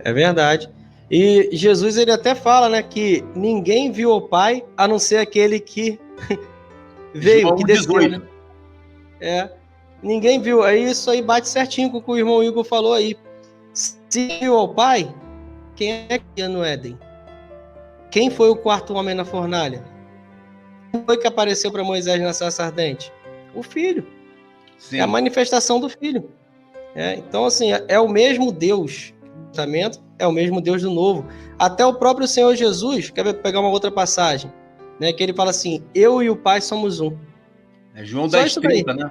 É verdade. E Jesus, ele até fala, né, que ninguém viu o Pai, a não ser aquele que veio, João que desceu, 18. né? Ninguém viu. Aí isso aí bate certinho com o que o irmão Igor falou aí. Se viu ao Pai, quem é que ia no Éden? Quem foi o quarto homem na fornalha? Quem foi que apareceu para Moisés na sarça ardente? O Filho. Sim. É a manifestação do Filho. Então, assim, é o mesmo Deus do Testamento, é o mesmo Deus do Novo. Até o próprio Senhor Jesus, quer pegar uma outra passagem, né, que ele fala assim, eu e o Pai somos um. É João Só 10:30, né?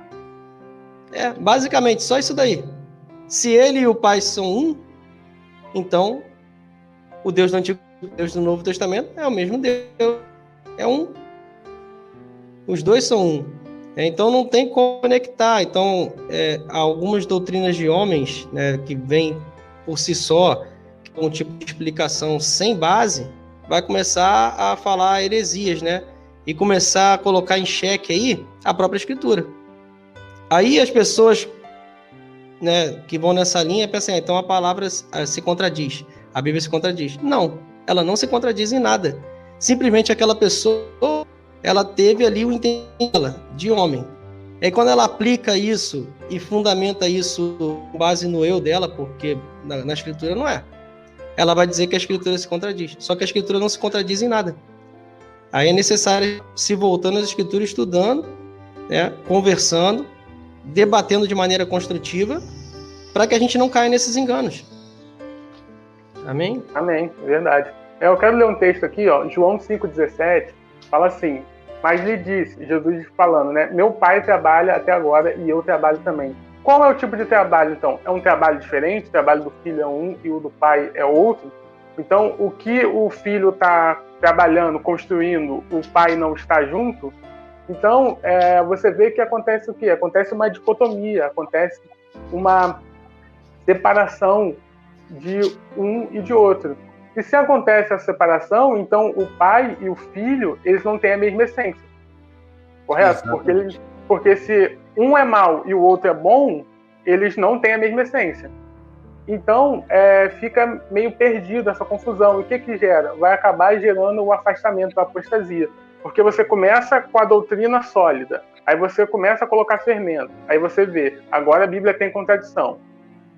Basicamente, só isso daí. Se ele e o Pai são um, então o Deus do Antigo e o Deus do Novo Testamento é o mesmo Deus. É um. Os dois são um. Então não tem como conectar. Então, algumas doutrinas de homens, né, que vêm por si só, com um tipo de explicação sem base, vai começar a falar heresias, né? E começar a colocar em xeque aí a própria Escritura. Aí as pessoas, né, que vão nessa linha pensam, então a palavra se contradiz, a Bíblia se contradiz. Não, ela não se contradiz em nada. Simplesmente aquela pessoa, ela teve ali o entendimento de homem. E aí, quando ela aplica isso e fundamenta isso com base no eu dela, porque na Escritura não é, ela vai dizer que a Escritura se contradiz. Só que a Escritura não se contradiz em nada. Aí é necessário se voltando às Escrituras, estudando, né, conversando, debatendo de maneira construtiva, para que a gente não caia nesses enganos. Amém? Amém, verdade. Eu quero ler um texto aqui, ó, João 5,17, fala assim, mas lhe disse, Jesus falando, né, meu pai trabalha até agora e eu trabalho também. Qual é o tipo de trabalho, então? É um trabalho diferente? O trabalho do filho é um e o do pai é outro? Então, o que o filho está trabalhando, construindo, o pai não está junto? Então, você vê que acontece o quê? Acontece uma dicotomia, acontece uma separação de um e de outro. E se acontece a separação, então o pai e o filho, eles não têm a mesma essência. Correto? Porque se um é mau e o outro é bom, eles não têm a mesma essência. Então, fica meio perdido essa confusão. E o que gera? Vai acabar gerando o afastamento, a apostasia. Porque você começa com a doutrina sólida, aí você começa a colocar fermento, aí você vê, agora a Bíblia tem contradição.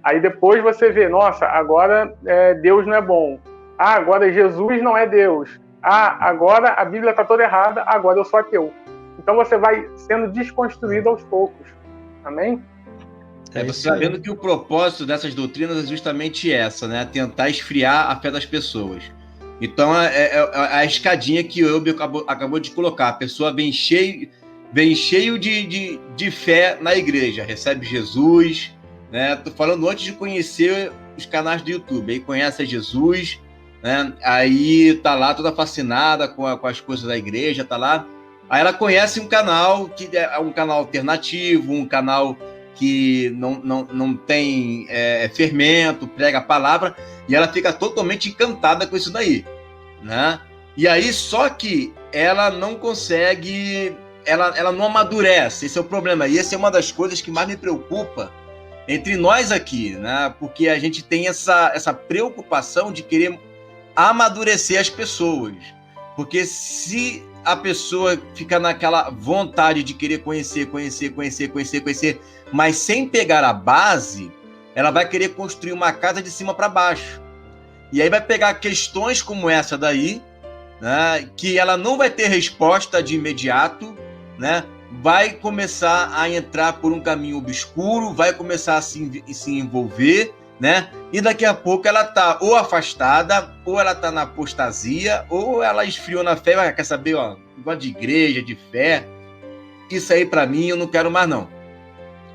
Aí depois você vê, nossa, agora Deus não é bom. Ah, agora Jesus não é Deus. Ah, agora a Bíblia está toda errada, agora eu sou ateu. Então você vai sendo desconstruído aos poucos. Amém? Você está vendo que o propósito dessas doutrinas é justamente essa, né? Tentar esfriar a fé das pessoas. Então, a escadinha que o Elber acabou de colocar. A pessoa vem cheio de fé na igreja, recebe Jesus, né? Tô falando antes de conhecer os canais do YouTube. Aí conhece Jesus, né? Aí tá lá toda fascinada com as coisas da igreja, tá lá. Aí ela conhece um canal que é um canal alternativo, um canal que não tem fermento, prega a palavra, e ela fica totalmente encantada com isso daí, né? E aí, só que ela não consegue, ela não amadurece, esse é o problema, e essa é uma das coisas que mais me preocupa entre nós aqui, né? Porque a gente tem essa preocupação de querer amadurecer as pessoas, porque se a pessoa fica naquela vontade de querer conhecer, mas sem pegar a base, ela vai querer construir uma casa de cima para baixo. E aí vai pegar questões como essa daí, né, que ela não vai ter resposta de imediato, né, vai começar a entrar por um caminho obscuro, vai começar a se envolver, né, e daqui a pouco ela está ou afastada, ou ela está na apostasia, ou ela esfriou na fé, quer saber, ó, negócio de igreja, de fé, isso aí para mim eu não quero mais não.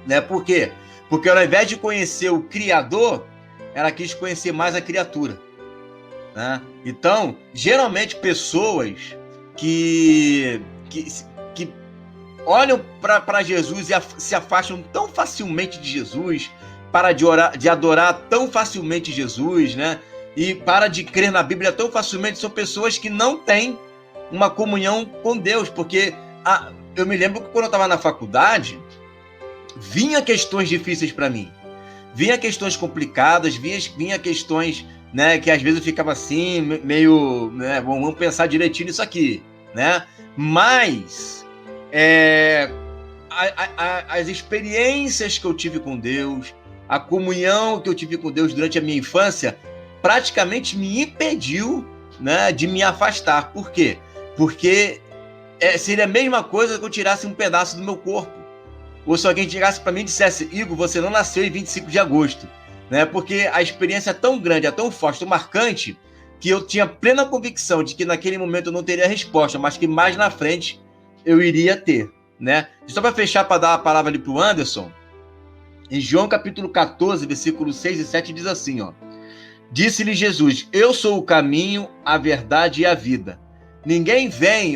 Né? Por quê? Porque ao invés de conhecer o Criador, ela quis conhecer mais a criatura. Né? Então, geralmente pessoas que olham para Jesus e se afastam tão facilmente de Jesus, para de adorar tão facilmente Jesus, né? E para de crer na Bíblia tão facilmente, são pessoas que não têm uma comunhão com Deus, porque eu me lembro que quando eu estava na faculdade, vinha questões difíceis para mim, vinha questões complicadas, vinha questões né? Que às vezes eu ficava assim, meio, né? Vamos pensar direitinho nisso aqui, né? Mas as experiências que eu tive com Deus, a comunhão que eu tive com Deus durante a minha infância, praticamente me impediu, né, de me afastar. Por quê? Porque seria a mesma coisa que eu tirasse um pedaço do meu corpo. Ou se alguém chegasse para mim e dissesse: Igor, você não nasceu em 25 de agosto. Né? Porque a experiência é tão grande, é tão forte, tão marcante, que eu tinha plena convicção de que naquele momento eu não teria resposta, mas que mais na frente eu iria ter. Né? Só para fechar, para dar a palavra ali para o Anderson, em João capítulo 14, versículos 6 e 7, diz assim, ó: Disse-lhe Jesus: Eu sou o caminho, a verdade e a vida. Ninguém vem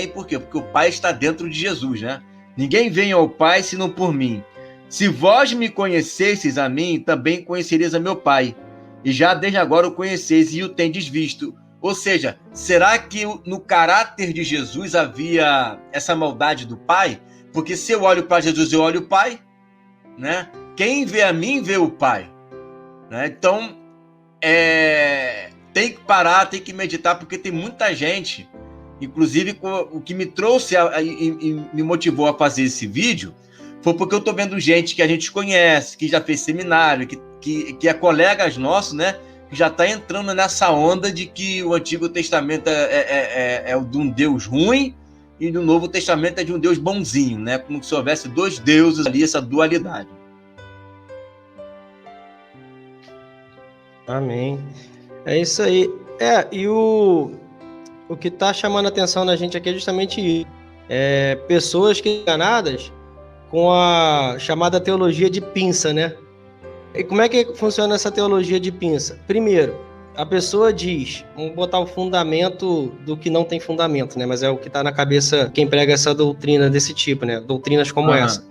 por quê? Porque o Pai está dentro de Jesus, né? Ninguém vem ao Pai senão por mim. Se vós me conhecesseis a mim, também conhecereis a meu Pai. E já desde agora o conheceis e o tendes visto. Ou seja, será que no caráter de Jesus havia essa maldade do Pai? Porque se eu olho para Jesus, eu olho o Pai, né? Quem vê a mim, vê o Pai. Né? Então, tem que parar, tem que meditar, porque tem muita gente, inclusive o que me trouxe e me motivou a fazer esse vídeo, foi porque eu estou vendo gente que a gente conhece, que já fez seminário, que é colegas nossos, né? Que já está entrando nessa onda de que o Antigo Testamento é de um Deus ruim e o Novo Testamento é de um Deus bonzinho, né? Como se houvesse dois deuses ali, essa dualidade. Amém. É isso aí. E o que está chamando a atenção na gente aqui é justamente isso. Pessoas que enganadas com a chamada teologia de pinça, né? E como é que funciona essa teologia de pinça? Primeiro, a pessoa diz, vamos botar o fundamento do que não tem fundamento, né? Mas é o que está na cabeça quem prega essa doutrina desse tipo, né? Doutrinas como essa.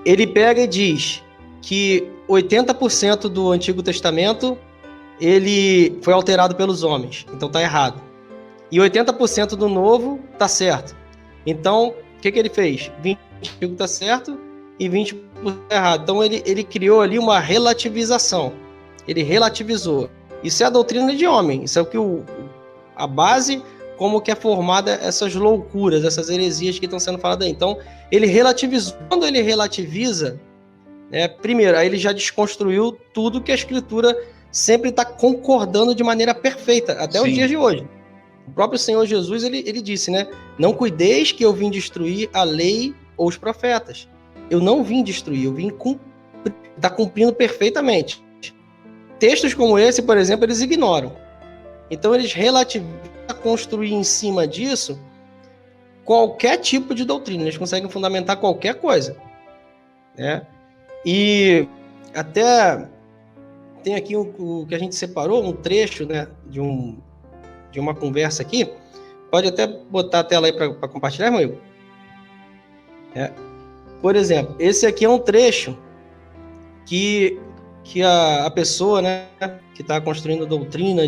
Ele pega e diz que 80% do Antigo Testamento ele foi alterado pelos homens, então tá errado. E 80% do Novo tá certo. Então, o que ele fez? 20% tá certo e 20% tá errado. Então, ele criou ali uma relativização. Ele relativizou. Isso é a doutrina de homem. Isso é o que a base, como que é formada essas loucuras, essas heresias que estão sendo faladas aí. Então, ele relativizou. Quando ele relativiza, primeiro, aí ele já desconstruiu tudo que a Escritura sempre está concordando de maneira perfeita, até os dias de hoje. O próprio Senhor Jesus, ele disse, né? Não cuideis que eu vim destruir a lei ou os profetas. Eu não vim destruir, eu vim cumprir. Está cumprindo perfeitamente. Textos como esse, por exemplo, eles ignoram. Então, eles relativizam a construir em cima disso qualquer tipo de doutrina. Eles conseguem fundamentar qualquer coisa. Né? E até tem aqui o que a gente separou, um trecho, né, de uma conversa aqui. Pode até botar a tela aí para compartilhar, irmão Igor? Por exemplo, esse aqui é um trecho que a pessoa, né, que está construindo doutrina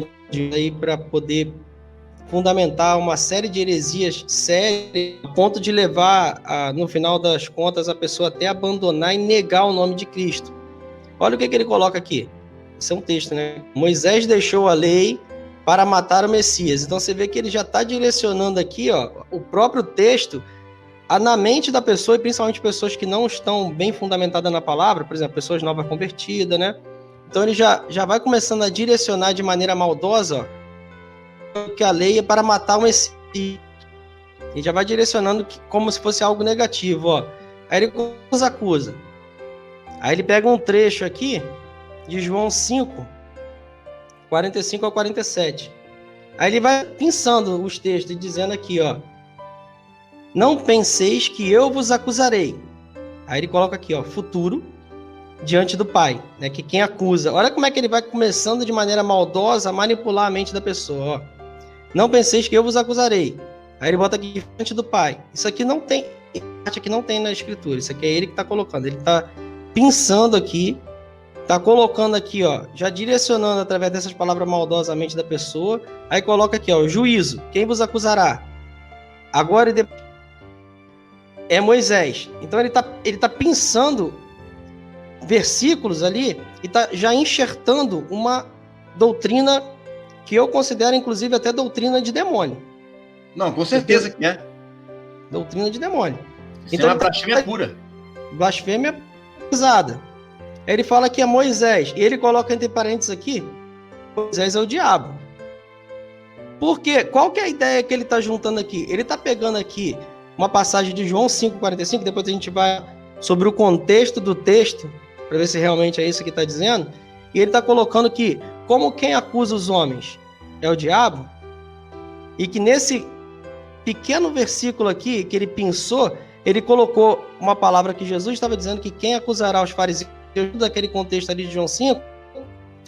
para poder fundamentar uma série de heresias sérias, a ponto de levar, no final das contas, a pessoa até abandonar e negar o nome de Cristo. Olha o que ele coloca aqui. Isso é um texto, né? Moisés deixou a lei para matar o Messias. Então você vê que ele já está direcionando aqui, ó, o próprio texto na mente da pessoa, e principalmente pessoas que não estão bem fundamentadas na palavra, por exemplo, pessoas novas convertidas, né? Então ele já vai começando a direcionar de maneira maldosa, ó, que a lei é para matar o Messias. E já vai direcionando como se fosse algo negativo, ó. Aí ele nos acusa. Aí ele pega um trecho aqui de João 5, 45 a 47. Aí ele vai pensando os textos e dizendo aqui, ó: não penseis que eu vos acusarei. Aí ele coloca aqui, ó, futuro diante do Pai, né? Que quem acusa. Olha como é que ele vai começando de maneira maldosa a manipular a mente da pessoa, ó. Não penseis que eu vos acusarei. Aí ele bota aqui diante do Pai. Isso aqui não tem, aqui não tem na Escritura. Isso aqui é ele que está colocando. Ele está pensando aqui, está colocando aqui, ó, já direcionando através dessas palavras maldosamente da pessoa. Aí coloca aqui, ó, juízo. Quem vos acusará? Agora e depois é Moisés. Então ele tá pensando versículos ali e tá já enxertando uma doutrina que eu considero, inclusive, até doutrina de demônio. Não, com certeza que é. Doutrina de demônio. Isso Então, é uma blasfêmia pura. Blasfêmia pesada. Ele fala que é Moisés, e ele coloca entre parênteses aqui, Moisés é o diabo. Por quê? Qual que é a ideia que ele está juntando aqui? Ele está pegando aqui uma passagem de João 5,45, depois a gente vai sobre o contexto do texto, para ver se realmente é isso que está dizendo, e ele está colocando que, como quem acusa os homens é o diabo, e que nesse pequeno versículo aqui, que ele pensou, ele colocou uma palavra que Jesus estava dizendo que quem acusará os fariseus daquele contexto ali de João 5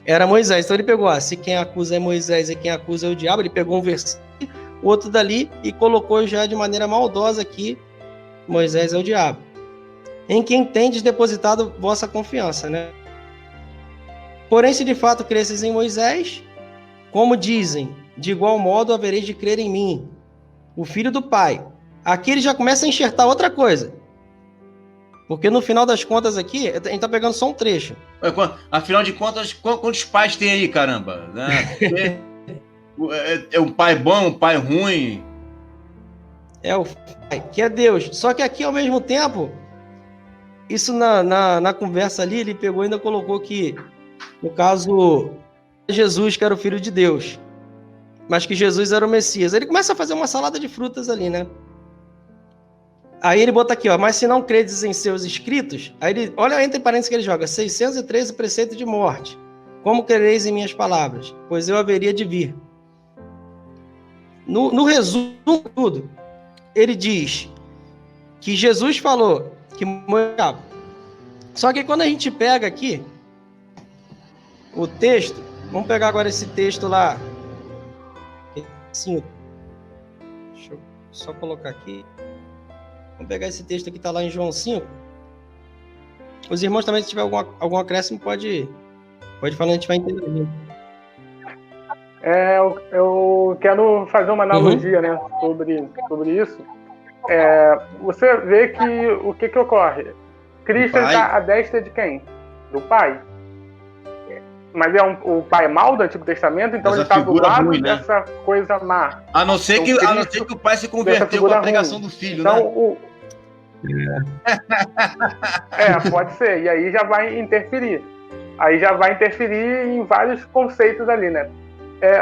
era Moisés. Então ele pegou, se quem acusa é Moisés e quem acusa é o diabo, ele pegou um versículo, outro dali e colocou já de maneira maldosa aqui, Moisés é o diabo. Em quem tendes depositado vossa confiança, né? Porém, se de fato cresces em Moisés, como dizem, de igual modo havereis de crer em mim, o Filho do Pai. Aqui ele já começa a enxertar outra coisa. Porque no final das contas aqui, a gente tá pegando só um trecho. Afinal de contas, quantos pais tem aí, caramba? Né? É um pai bom, um pai ruim? É o Pai, que é Deus. Só que aqui, ao mesmo tempo, isso na conversa ali, ele pegou e ainda colocou que, no caso, Jesus, que era o Filho de Deus, mas que Jesus era o Messias. Ele começa a fazer uma salada de frutas ali, né? Aí ele bota aqui, ó, mas se não credes em seus escritos, aí ele, olha entre parênteses que ele joga, 613 preceito de morte. Como crereis em minhas palavras? Pois eu haveria de vir. No resumo de tudo, ele diz que Jesus falou que morreu. Só que quando a gente pega aqui o texto, vamos pegar agora esse texto lá. Assim, deixa eu só colocar aqui. Vamos pegar esse texto aqui que está lá em João 5. Os irmãos também, se tiver algum acréscimo, pode falar, a gente vai entender. Eu quero fazer uma analogia, né, sobre isso. Você vê que o que ocorre? Cristo está à destra de quem? Do Pai. Mas o Pai é mau do Antigo Testamento, então ele está do lado ruim, né? Dessa coisa má. A não ser que o Pai se converteu com a pregação ruim do Filho, então, né? Pode ser. E aí já vai interferir. Aí já vai interferir em vários conceitos ali, né?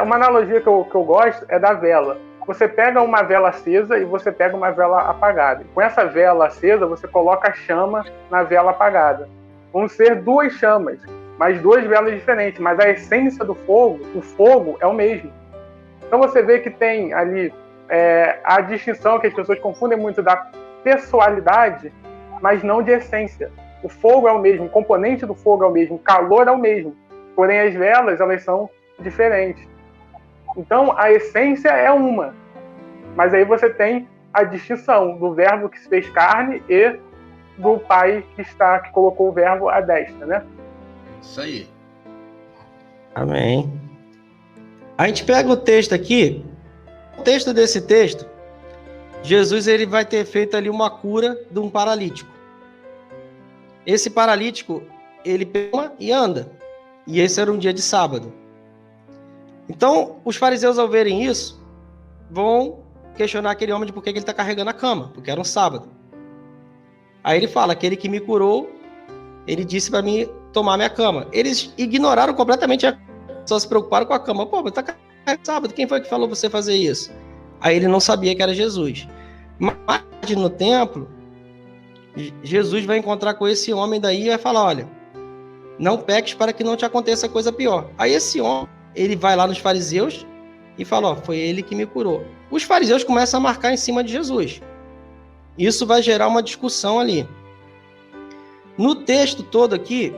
Uma analogia que eu gosto é da vela. Você pega uma vela acesa e você pega uma vela apagada. Com essa vela acesa, você coloca a chama na vela apagada. Vão ser duas chamas, mas duas velas diferentes. Mas a essência do fogo, o fogo é o mesmo. Então você vê que tem ali a distinção que as pessoas confundem muito da pessoalidade, mas não de essência. O fogo é o mesmo, o componente do fogo é o mesmo, o calor é o mesmo. Porém, as velas, elas são diferentes. Então, a essência é uma. Mas aí você tem a distinção do verbo que se fez carne e do Pai que colocou o verbo à destra, né? Isso aí. Amém. A gente pega o texto aqui. O texto desse texto, Jesus ele vai ter feito ali uma cura de um paralítico. Esse paralítico, ele pega e anda. E esse era um dia de sábado. Então, os fariseus, ao verem isso, vão questionar aquele homem de por que ele está carregando a cama, porque era um sábado. Aí ele fala, aquele que me curou, ele disse para mim tomar minha cama. Eles ignoraram completamente a cama, só se preocuparam com a cama. Pô, mas tá carregando sábado, quem foi que falou você fazer isso? Aí ele não sabia que era Jesus. Mas no templo, Jesus vai encontrar com esse homem daí e vai falar, olha, não peques para que não te aconteça coisa pior. Aí esse homem, ele vai lá nos fariseus e fala, ó, foi ele que me curou. Os fariseus começam a marcar em cima de Jesus. Isso vai gerar uma discussão ali. No texto todo aqui,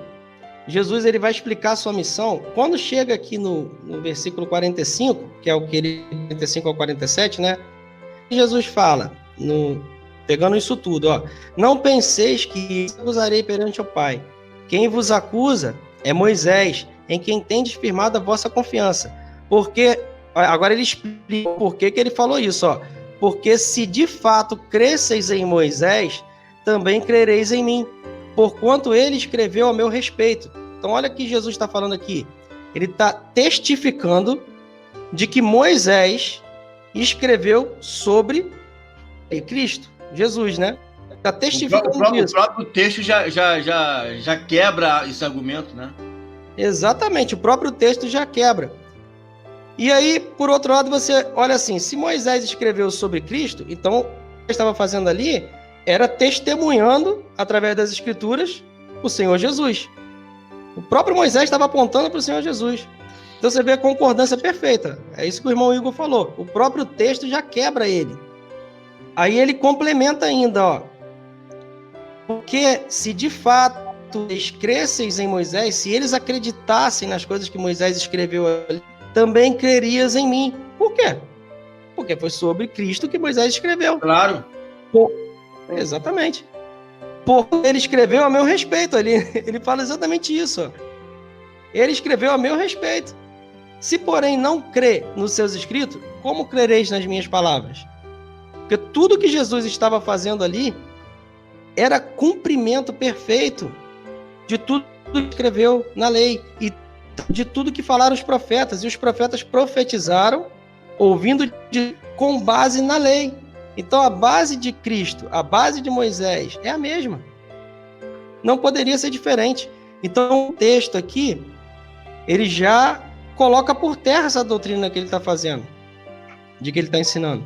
Jesus ele vai explicar a sua missão. Quando chega aqui no versículo 45, que é o que ele 45 ao 47, né? Jesus fala, pegando isso tudo, ó, não penseis que acusarei perante o Pai. Quem vos acusa é Moisés, em quem tendes firmado a vossa confiança. Porque, agora ele explica por que ele falou isso, ó. Porque se de fato cresceis em Moisés, também crereis em mim, porquanto ele escreveu a meu respeito. Então olha o que Jesus está falando aqui. Ele está testificando de que Moisés escreveu sobre Cristo, Jesus, né? Está testificando disso. O próprio texto já quebra esse argumento, né? Exatamente, o próprio texto já quebra. E aí, por outro lado, você olha assim, se Moisés escreveu sobre Cristo, então o que ele estava fazendo ali era testemunhando, através das Escrituras, o Senhor Jesus. O próprio Moisés estava apontando para o Senhor Jesus. Então você vê a concordância perfeita. É isso que o irmão Igor falou. O próprio texto já quebra ele. Aí ele complementa ainda, ó. Porque se de fato eles cresceis em Moisés, se eles acreditassem nas coisas que Moisés escreveu ali, também crerias em mim. Por quê? Porque foi sobre Cristo que Moisés escreveu. Claro. Exatamente. Porque ele escreveu a meu respeito. Ele fala exatamente isso. Ó. Ele escreveu a meu respeito. Se, porém, não crê nos seus escritos, como crereis nas minhas palavras? Porque tudo que Jesus estava fazendo ali era cumprimento perfeito de tudo que escreveu na lei e de tudo que falaram os profetas. E os profetas profetizaram, ouvindo com base na lei. Então, a base de Cristo, a base de Moisés é a mesma. Não poderia ser diferente. Então, o texto aqui, ele já coloca por terra essa doutrina que ele está fazendo, de que ele está ensinando.